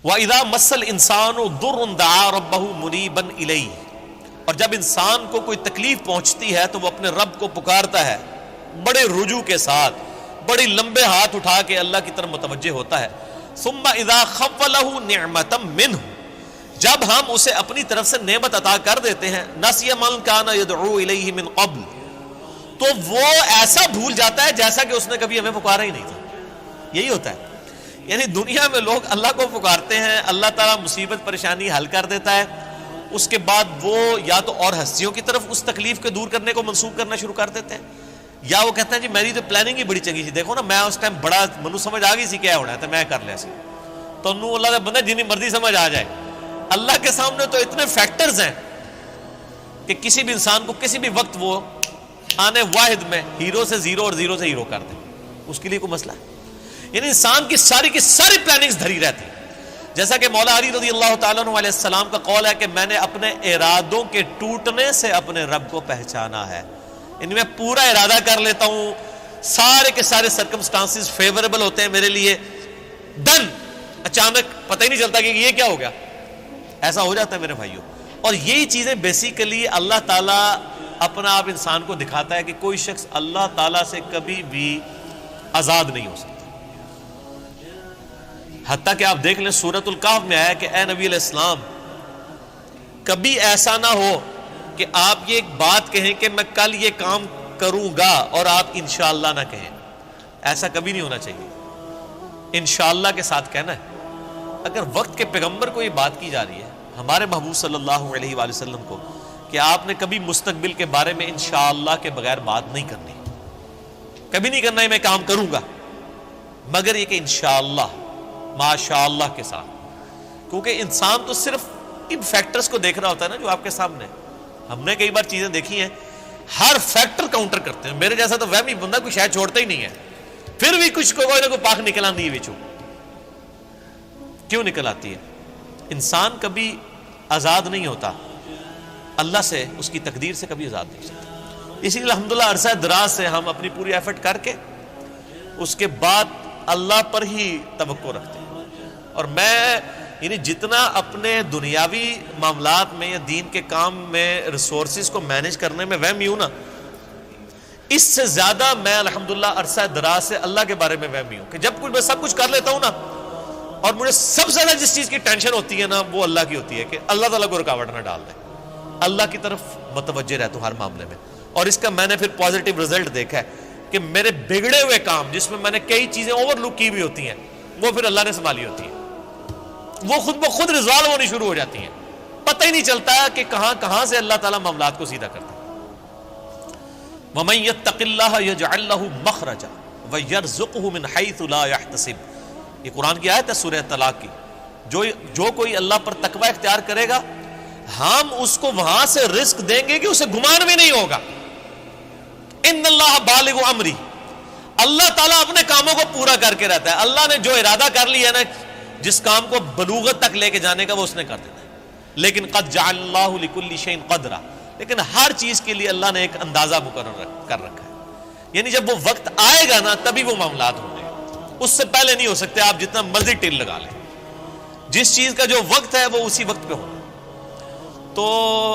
وَإِذَا مَسَّ الْإِنسَانُ ضُرٌّ دَعَا رَبَّهُ مُنِيبًا إِلَيْهِ، اور جب انسان کو کوئی تکلیف پہنچتی ہے تو وہ اپنے رب کو پکارتا ہے بڑے رجوع کے ساتھ، بڑی لمبے ہاتھ اٹھا کے اللہ کی طرف متوجہ ہوتا ہے۔ ثُمَّ إِذَا خَوَّلَهُ نِعْمَةً مِّنْهُ، جب ہم اسے اپنی طرف سے نعمت عطا کر دیتے ہیں، نَسِيَ مَن كَانَ يَدْعُو إِلَيْهِ مِن قَبْلُ، تو وہ ایسا بھول جاتا ہے جیسا کہ اس نے کبھی ہمیں پکارا ہی نہیں تھا۔ یہی ہوتا ہے، یعنی دنیا میں لوگ اللہ کو پکارتے ہیں، اللہ تعالیٰ مصیبت پریشانی حل کر دیتا ہے، اس کے بعد وہ یا تو اور ہستیوں کی طرف اس تکلیف کو دور کرنے کو منسوخ کرنا شروع کر دیتے ہیں، یا وہ کہتے ہیں جی میری تو پلاننگ ہی بڑی چنگی سی، دیکھو نا میں اس ٹائم بڑا منو سمجھ آ گئی سی کیا ہونا ہے تو میں کر لیا سی، تو انہوں اللہ کا بندہ جنی مرضی سمجھ آ جائے۔ اللہ کے سامنے تو اتنے فیکٹرز ہیں کہ کسی بھی انسان کو کسی بھی وقت وہ آنے واحد میں ہیرو سے زیرو اور زیرو سے ہیرو کر دے، اس کے لیے کوئی مسئلہ ہے؟ یعنی انسان کی ساری پلاننگز دھری رہتی ہیں، جیسا کہ مولا علی رضی اللہ تعالیٰ عنہ علیہ السلام کا قول ہے کہ میں نے اپنے ارادوں کے ٹوٹنے سے اپنے رب کو پہچانا ہے، یعنی میں پورا ارادہ کر لیتا ہوں، سارے کے سارے سرکمسٹانسز فیوریبل ہوتے ہیں میرے لیے، ڈن، اچانک پتہ ہی نہیں چلتا کہ یہ کیا ہو گیا، ایسا ہو جاتا ہے میرے بھائیوں۔ اور یہی چیزیں بیسیکلی اللہ تعالیٰ اپنا آپ انسان کو دکھاتا ہے کہ کوئی شخص اللہ تعالیٰ سے کبھی بھی آزاد نہیں ہو سکتا۔ حتیٰ کہ آپ دیکھ لیں سورۃ الکہف میں آیا کہ اے نبی علیہ السلام کبھی ایسا نہ ہو کہ آپ یہ ایک بات کہیں کہ میں کل یہ کام کروں گا اور آپ انشاءاللہ نہ کہیں، ایسا کبھی نہیں ہونا چاہیے، انشاءاللہ کے ساتھ کہنا ہے۔ اگر وقت کے پیغمبر کو یہ بات کی جا رہی ہے ہمارے محبوب صلی اللہ علیہ وآلہ وسلم کو کہ آپ نے کبھی مستقبل کے بارے میں انشاءاللہ کے بغیر بات نہیں کرنی، کبھی نہیں کرنا ہے میں کام کروں گا، مگر یہ کہ انشاءاللہ ماشاء اللہ کے ساتھ، کیونکہ انسان تو صرف ان فیکٹرز کو دیکھ رہا ہوتا ہے نا جو آپ کے سامنے۔ ہم نے کئی بار چیزیں دیکھی ہیں، ہر فیکٹر کاؤنٹر کرتے ہیں، میرے جیسا تو وہمی بندہ کوئی شاید چھوڑتا ہی نہیں ہے، پھر بھی کچھ کوئی نہ کوئی پاک نکل آتی ہے بچوں، کیوں نکل آتی ہے؟ انسان کبھی آزاد نہیں ہوتا اللہ سے، اس کی تقدیر سے کبھی آزاد نہیں ہوتا۔ اسی لیے الحمدللہ عرصہ دراز سے ہم اپنی پوری ایفرٹ کر کے اس کے بعد اللہ پر ہی توقع رکھتے ہیں، اور میں یعنی جتنا اپنے دنیاوی معاملات میں یا دین کے کام میں ریسورسز کو مینیج کرنے میں وہمی ہوں نا، اس سے زیادہ میں الحمدللہ عرصہ دراز سے اللہ کے بارے میں وہمی ہوں کہ جب کچھ میں سب کچھ کر لیتا ہوں نا، اور مجھے سب سے زیادہ جس چیز کی ٹینشن ہوتی ہے نا وہ اللہ کی ہوتی ہے کہ اللہ تعالیٰ کو رکاوٹ نہ ڈال دے، اللہ کی طرف متوجہ رہتا ہوں ہر معاملے میں۔ اور اس کا میں نے پھر پازیٹیو رزلٹ دیکھا ہے کہ میرے بگڑے ہوئے کام جس میں میں نے کئی چیزیں اوور لک کی ہوئی ہوتی ہیں وہ پھر اللہ نے سنبھالی ہوتی ہیں، وہ خود بخود ریزالو ہونی شروع ہو جاتی ہیں، پتہ ہی نہیں چلتا کہ کہاں سے اللہ تعالیٰ معاملات کو سیدھا کرتا ہے۔ وَمَن يَتَّقِ اللَّهَ يَجْعَل لَّهُ مَخْرَجًا وَيَرْزُقْهُ مِنْ حَيْثُ لَا يَحْتَسِبُ، یہ قرآن کی آیت ہے سورہ طلاق کی، جو کوئی اللہ پر تقوی اختیار کرے گا ہم اس کو وہاں سے رزق دیں گے کہ اسے گمان بھی نہیں ہوگا۔ ان اللہ بالغ امری، اللہ تعالیٰ اپنے کاموں کو پورا کر کے رہتا ہے، اللہ نے جو ارادہ کر لیا نا جس کام کو بلوغت تک لے کے جانے کا وہ اس نے کر دیتا ہے، لیکن قد جعل اللہ لکل شیء قدرا، لیکن ہر چیز کے لیے اللہ نے ایک اندازہ مقرر کر رکھا ہے، یعنی جب وہ وقت آئے گا نا تبھی وہ معاملات ہوں گے، اس سے پہلے نہیں ہو سکتے، آپ جتنا مرضی ٹل لگا لیں، جس چیز کا جو وقت ہے وہ اسی وقت پہ ہونا۔ تو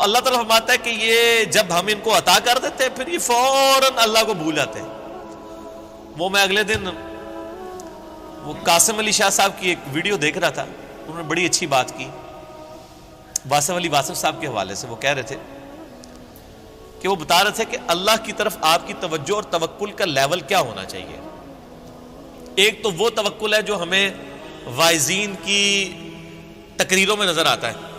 اللہ تعالیٰ فرماتا ہے کہ یہ جب ہم ان کو عطا کر دیتے ہیں پھر یہ فوراً اللہ کو بھول جاتے ہیں۔ وہ میں اگلے دن وہ قاسم علی شاہ صاحب کی ایک ویڈیو دیکھ رہا تھا، انہوں نے بڑی اچھی بات کی واصف علی واصف صاحب کے حوالے سے، وہ کہہ رہے تھے کہ وہ بتا رہے تھے کہ اللہ کی طرف آپ کی توجہ اور توکل کا لیول کیا ہونا چاہیے۔ ایک تو وہ توکل ہے جو ہمیں واعظین کی تقریروں میں نظر آتا ہے،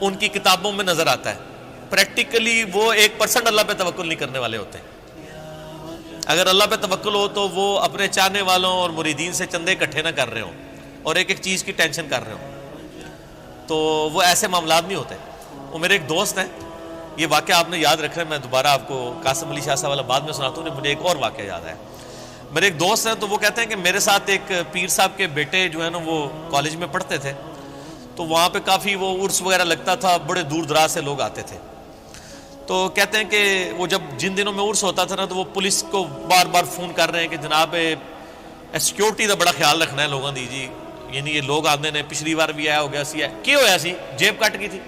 ان کی کتابوں میں نظر آتا ہے، پریکٹیکلی وہ 1% اللہ پہ توکل نہیں کرنے والے ہوتے ہیں۔ اگر اللہ پہ توکل ہو تو وہ اپنے چاہنے والوں اور مریدین سے چندے اکٹھے نہ کر رہے ہوں اور ایک ایک چیز کی ٹینشن کر رہے ہوں، تو وہ ایسے معاملات نہیں ہوتے۔ وہ میرے ایک دوست ہیں، یہ واقعہ آپ نے یاد رکھ رہے ہیں، میں دوبارہ آپ کو قاسم علی شاہ صاحب والا بعد میں سناتا ہوں، مجھے ایک اور واقعہ یاد ہے۔ میرے ایک دوست ہیں تو وہ کہتے ہیں کہ میرے ساتھ ایک پیر صاحب کے بیٹے جو ہے نا وہ کالج میں پڑھتے تھے، تو وہاں پہ کافی وہ عرس وغیرہ لگتا تھا، بڑے دور دراز سے لوگ آتے تھے، تو کہتے ہیں کہ وہ جب جن دنوں میں عرس ہوتا تھا نا تو وہ پولیس کو بار بار فون کر رہے ہیں کہ جناب سیکیورٹی کا بڑا خیال رکھنا ہے لوگوں دی جی، یعنی یہ لوگ آدھے نے پچھلی بار بھی آیا ہو گیا سی ہے کی ہوا سی جیب کٹ گئی تھی.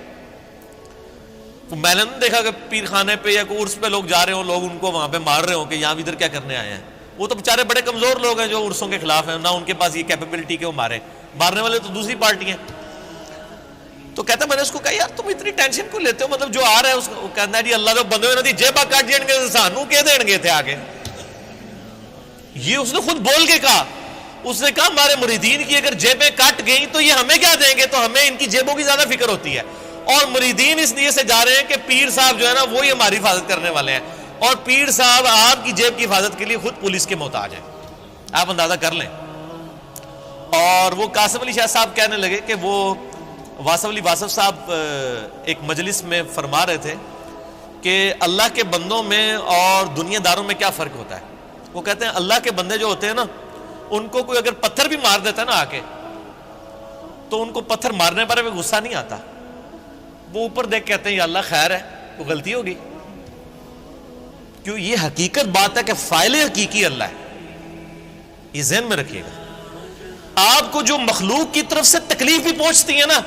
میں نے دیکھا کہ پیر خانے پہ یا کوئی عرس پہ لوگ جا رہے ہوں, لوگ ان کو وہاں پہ مار رہے ہوں کہ یہاں ادھر کیا کرنے آئے ہیں. وہ تو بیچارے بڑے کمزور لوگ ہیں جو عرسوں کے خلاف ہیں, نہ ان کے پاس یہ کیپیبلٹی کہ وہ مارنے والے تو دوسری پارٹی ہیں. تو کہتا میں نے اس کو کہا یار تم اتنی ٹینشن کو لیتے ہو, مطلب جو آ رہا ہے اس کو کہنا ہے جی اللہ تو بندے ہوئے جیبا کٹ جائیں گے سانو کہ دیں گے تھے آگے. یہ اس نے خود بول کے کہا, اس نے کہا ہمارے مریدین کی اگر جیبیں کٹ گئیں تو یہ ہمیں کیا دیں گے, تو ہمیں ان کی جیبوں کی زیادہ فکر ہوتی ہے. اور مریدین اس لیے سے جا رہے ہیں کہ پیر صاحب جو ہے نا وہی ہماری حفاظت کرنے والے ہیں, اور پیر صاحب آپ کی جیب کی حفاظت کے لیے خود پولیس کے محتاج ہیں, آپ اندازہ کر لیں. اور وہ قاسم علی شاہ صاحب کہنے لگے کہ وہ واصف علی واصف صاحب ایک مجلس میں فرما رہے تھے کہ اللہ کے بندوں میں اور دنیا داروں میں کیا فرق ہوتا ہے. وہ کہتے ہیں اللہ کے بندے جو ہوتے ہیں نا ان کو کوئی اگر پتھر بھی مار دیتا ہے نا آ کے, تو ان کو پتھر مارنے پر بھی غصہ نہیں آتا, وہ اوپر دیکھ کہتے ہیں یا اللہ خیر ہے, وہ غلطی ہوگی. کیوں, یہ حقیقت بات ہے کہ فاعل حقیقی اللہ ہے, یہ ذہن میں رکھیے گا. آپ کو جو مخلوق کی طرف سے تکلیف بھی پہنچتی ہے نا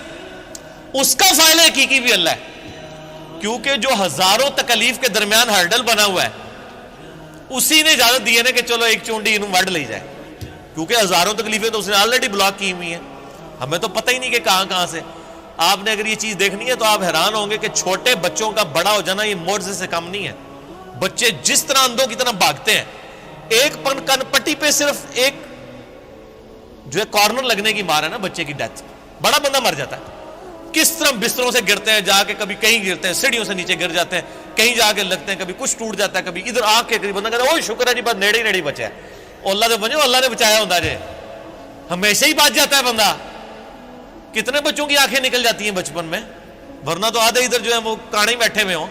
اس کا فاعل حقیقی بھی اللہ ہے, کیونکہ جو ہزاروں تکلیف کے درمیان ہرڈل بنا ہوا ہے اسی نے اجازت دی ہے نا کہ چلو ایک چونڈی انہوں وڈ لے جائے, کیونکہ ہزاروں تکلیفیں تو اس نے آلریڈی بلاک کی ہوئی ہیں, ہمیں تو پتہ ہی نہیں کہ کہاں کہاں سے. آپ نے اگر یہ چیز دیکھنی ہے تو آپ حیران ہوں گے کہ چھوٹے بچوں کا بڑا ہو جانا یہ معجزے سے کم نہیں ہے. بچے جس طرح اندھوں کی طرح بھاگتے ہیں, ایک کن پٹی پہ صرف ایک جو ہے کارنر لگنے کی مار ہے نا بچے کی ڈیتھ, بڑا بندہ مر جاتا ہے. کس طرح بستروں سے گرتے ہیں, جا کے کبھی کہیں گرتے ہیں, سیڑھیوں سے نیچے گر جاتے ہیں, کہیں جا کے لگتے ہیں, کبھی کچھ ٹوٹ جاتا ہے, کبھی ادھر آ کے بندہ کہتا ہے اوہ شکر ہے جی بس نیڑے ہی نیڑے بچا ہے, اللہ نے بنو اللہ نے بچایا ہوتا ہے, ہمیشہ ہی بچ جاتا ہے بندہ. کتنے بچوں کی آنکھیں نکل جاتی ہیں بچپن میں, ورنہ تو آدھے ادھر جو ہے وہ کاڑے بیٹھے ہوئے ہوں.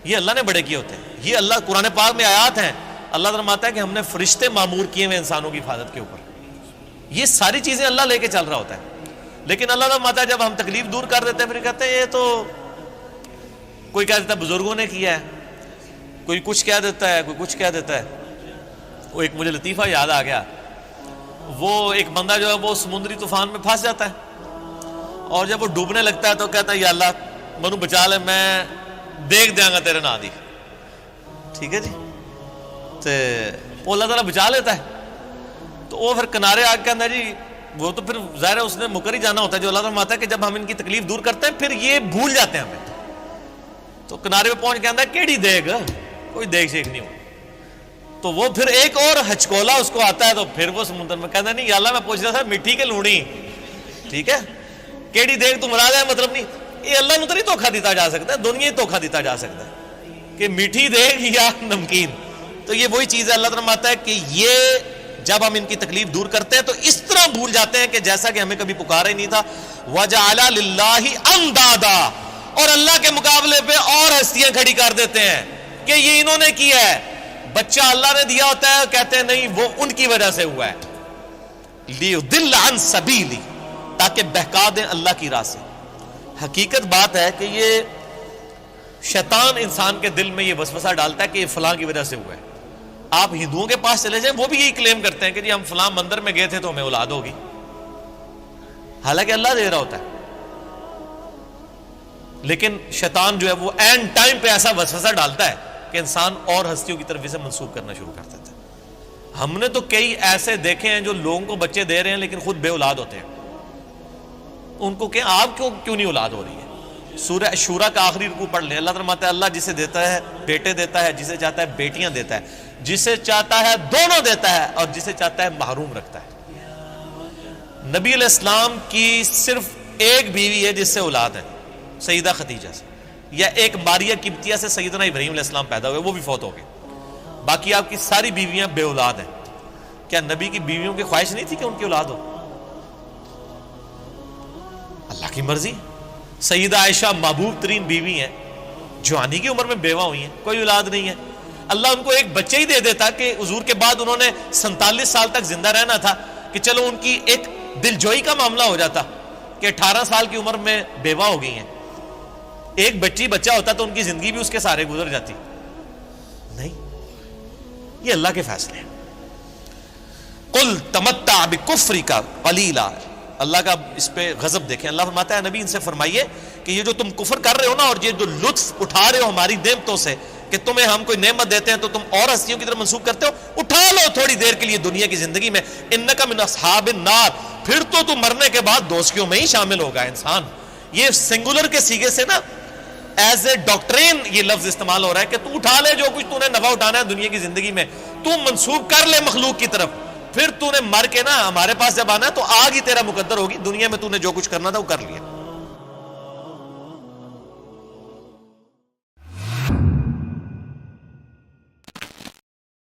یہ اللہ نے بڑے کیے ہوتے ہیں. یہ اللہ قرآن پاک میں آیات ہیں, اللہ فرماتا ہے کہ ہم نے فرشتے معمور کیے ہوئے انسانوں کی حفاظت کے اوپر. یہ ساری چیزیں اللہ لے کے چل رہا ہوتا ہے. لیکن اللہ فرماتا ہے جب ہم تکلیف دور کر دیتے ہیں پھر کہتے ہیں یہ تو کوئی کہہ دیتا ہے بزرگوں نے کیا ہے, کوئی کچھ کہہ دیتا ہے, کوئی کچھ کہہ دیتا ہے. وہ ایک مجھے لطیفہ یاد آ گیا, وہ ایک بندہ جو ہے وہ سمندری طوفان میں پھنس جاتا ہے, اور جب وہ ڈوبنے لگتا ہے تو کہتا ہے یا اللہ منو بچا لے, میں دیکھ دیا گا تیرے نا دی. ٹھیک ہے جی, تو وہ اللہ تعالیٰ بچا لیتا ہے. تو وہ پھر کنارے آ کے کہتا ہے جی وہ تو پھر ظاہر ہے اس نے مکر ہی جانا ہوتا ہے, جو اللہ تعالیٰ فرماتا ہے کہ جب ہم ان کی تکلیف دور کرتے ہیں پھر یہ بھول جاتے ہیں ہمیں. تو کنارے پہ پہنچ کے آتا ہے کیڑی دیکھ, کوئی دیکھ شیک نہیں ہو. تو وہ پھر ایک اور ہچکولا اس کو آتا ہے, تو پھر وہ سمندر میں کہتا ہے نہیں یا اللہ میں پوچھ رہا تھا مٹی کے لوڑی, ٹھیک ہے کیڑی دیکھ تم مراد ہے, مطلب نہیں یہ اللہ نے تو نہیں دھوکھا دیتا جا سکتا, دنیا ہی دھوکھا دیتا جا سکتا ہے کہ میٹھی دیکھ یا نمکین. تو یہ وہی چیز ہے, اللہ تعالیٰ فرماتا ہے کہ یہ جب ہم ان کی تکلیف دور کرتے ہیں تو اس طرح بھول جاتے ہیں کہ جیسا کہ ہمیں کبھی پکارا ہی نہیں تھا. وَجَعَلَ لِلَّهِ أَنْدَادًا, اور اللہ کے مقابلے پہ اور ہستیاں کھڑی کر دیتے ہیں کہ یہ انہوں نے کیا ہے. بچہ اللہ نے دیا ہوتا ہے, کہتے ہیں نہیں وہ ان کی وجہ سے ہوا ہے. لِيُضِلَّ عَنْ سَبِيلِهِ, تاکہ بہکا دیں اللہ کی راہ سے. حقیقت بات ہے کہ یہ شیطان انسان کے دل میں یہ وسوسہ ڈالتا ہے کہ یہ فلاں کی وجہ سے ہوا ہے. آپ ہندوؤں کے پاس چلے جائیں, وہ بھی یہی کلیم کرتے ہیں کہ جی ہم فلاں مندر میں گئے تھے تو ہمیں اولاد ہوگی, حالانکہ اللہ دے رہا ہوتا ہے. لیکن شیطان جو ہے وہ اینڈ ٹائم پہ ایسا وسوسہ ڈالتا ہے کہ انسان اور ہستیوں کی طرف اسے منسوخ کرنا شروع کر دیتا ہے. ہم نے تو کئی ایسے دیکھے ہیں جو لوگوں کو بچے دے رہے ہیں لیکن خود بے اولاد ہوتے ہیں. ان کو کہ آپ کیوں نہیں اولاد ہو رہی ہے. سورہ شورا کا آخری رکوع پڑھ لیں, اللہ فرماتا ہے اللہ جسے دیتا ہے بیٹے دیتا ہے, جسے چاہتا ہے بیٹیاں دیتا ہے, جسے چاہتا ہے دونوں دیتا ہے, اور جسے چاہتا ہے محروم رکھتا ہے. نبی علیہ السلام کی صرف ایک بیوی ہے جس سے اولاد ہے, سیدہ خدیجہ سے, یا ایک ماریہ قبطیہ سے سیدنا ابراہیم علیہ السلام پیدا ہوئے, وہ بھی فوت ہو گئے. باقی آپ کی ساری بیویاں بے اولاد ہیں. کیا نبی کی بیویوں کی خواہش نہیں تھی کہ ان کی اولاد ہو؟ اللہ کی مرضی. سیدہ عائشہ محبوب ترین بیوی ہیں, جوانی کی عمر میں بیوہ ہوئی ہیں, کوئی اولاد نہیں ہے. اللہ ان کو ایک بچے ہی دے دیتا کہ حضور کے بعد انہوں نے 47 سال تک زندہ رہنا تھا, کہ چلو ان کی ایک دل جوئی کا معاملہ ہو جاتا کہ 18 سال کی عمر میں بیوہ ہو گئی ہیں. ایک بچہ ہوتا تو ان کی زندگی بھی اس کے سارے گزر جاتی. نہیں, یہ اللہ کے فیصلے ہیں. قل تمتع بکفرک قلیلا, اللہ کا اس پہ غضب دیکھیں. اللہ فرماتا ہے نبی ان سے فرمائیے کہ یہ جو تم کفر کر رہے ہو نا اور یہ جو لطف اٹھا رہے ہو ہماری نعمتوں سے کہ تمہیں ہم کوئی نعمت دیتے ہیں تو تم اور ہستیوں کی طرف منسوب کرتے ہو, اٹھا لو تھوڑی دیر کے لیے دنیا کی زندگی میں, انک من اصحاب النار, پھر تو تم مرنے کے بعد دوزخیوں میں ہی شامل ہوگا انسان. یہ سنگولر کے سیغے سے نا ایز اے ڈاکٹرین یہ لفظ استعمال ہو رہا ہے کہ تو اٹھا لے جو کچھ تو نے نفع اٹھانا ہے دنیا کی زندگی میں, تو منسوب کر لے مخلوق کی طرف, پھر تو نے مر کے نا ہمارے پاس جب آنا ہے تو آگ ہی تیرا مقدر ہوگی, دنیا میں تو نے جو کچھ کرنا تھا وہ کر لیا.